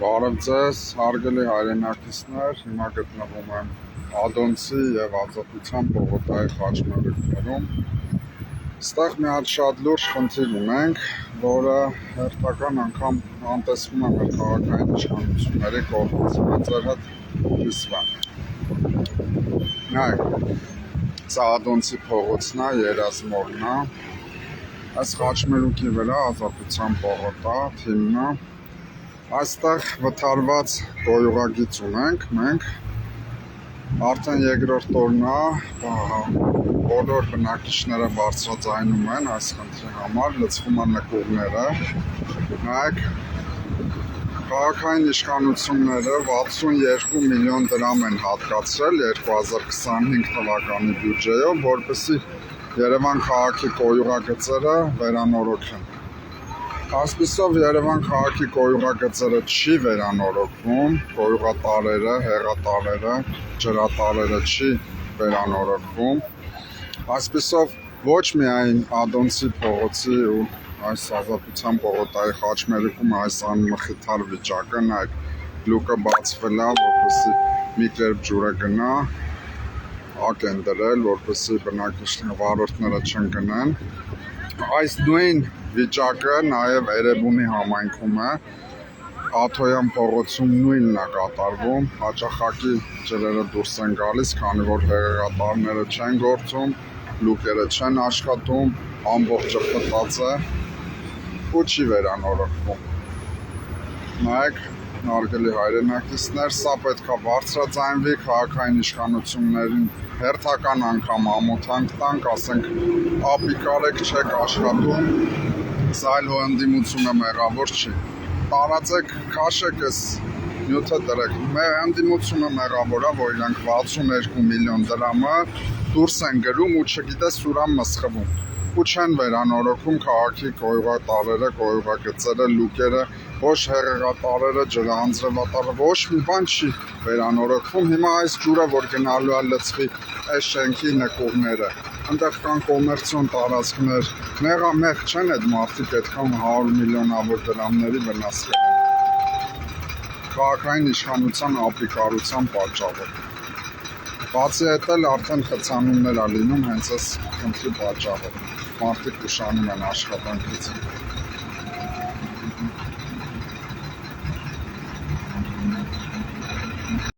Բարև ձեզ, հարգելի հայրենակիցներ, հիմա գտնվում եմ Ադոնցի և Ազատության պողոտայի խաչմերուկներում։ Ստեղ մի հատ շատ լուրջ խնդիր ունենք, որը հերթական անգամ անտեսվում է մեր քաղաքային իշխանությունների կողմից։ Ձեր հետ կիսվեմ։ Նայեք, սա Ադոնցի փողոցն է, Երազմորն է։ Այս խաչմերուկի վրա Ազատության պողոտա, թիմն է։ Այստեղ վթարված գոյուղագիծ ունենք մենք, արդեն երկրորդ օրն է, բոլոր բնակիչները բարձրաձայնում են այս խնդրի համար, լցվում են նկուղները։ Նայեք, քաղաքային իշխանությունները 62 միլիոն դրամ են հատկացրել 2025 թվականի բյուջեով, որպեսզի Երևան քաղաքի գոյուղագծերը վերանորոգեն։ Այսպիսով Երևան քաղաքի գոյուղագծերը չի վերանորոգվում, գոյուղատարերը, հեղատարերը, ջրատարերը չի վերանորոգվում։ Այսպիսով ոչ միայն Ադոնցի փողոցի ու այս Ազատության պողոտայի խաչմերուկում այս անմխիթար վիճակը, նայեք, լուկը բացվել է, որպեսզի մի կերպ ջուրը գնա, ակ են դրել, որպեսզի բնակիչները, վարորդները չընկնեն։ Այս նույն վիճակը նաև Էրեբունի համայնքում է, Աթոյան փողոցում նույնն է կատարվում, հաճախակի ջրերը դուրս են գալիս, քանի որ հեղեղատարները չեն գործում, լուկերը չեն աշխատում, ամբողջը պտած է ու չի վերանորոգվում։ Նայեք, հարգելի հայրենակիցներ, սա պետք է բարձրաձայնվի, քաղաքային իշխանություններին հերթական անգամ ամոթանք տանք, ասենք ապիկ արեք, չեք աշխատում, սա այլ ընդդիմությունը մեղավոր չի։ Տարածեք, քաշեք այս նյութը դրեք։ Ընդդիմությունը մեղավոր է, որ իրանք 62 միլիոն դրամը դուրս են գրում ու չգիտես ուրան մսխվում ու չեն վերանորոգում քաղաքի գոյուղատարերը, գոյուղագծերը, լուկերը, ոչ հեղեղատարերը, ջրանձրևատարը, ոչ մի բան չի վերանորոգվում։ Հիմա այս ջուրը, որ գնալու է լցվի այս շենքի նկուղները, այնտեղ կան կոմերցիոն տարածքներ, մեղ չեն այդ մարդիկ այդքան 100 միլիոնավոր դրամների վնաս կրեն քաղաքային իշխանության ապիկարության պատճառով։ Բացի այդ էլ արդեն խցանումներ է լինում հենց այս խնդրի պատճառով։ Մարդիկ ուշանում են աշխատանքից։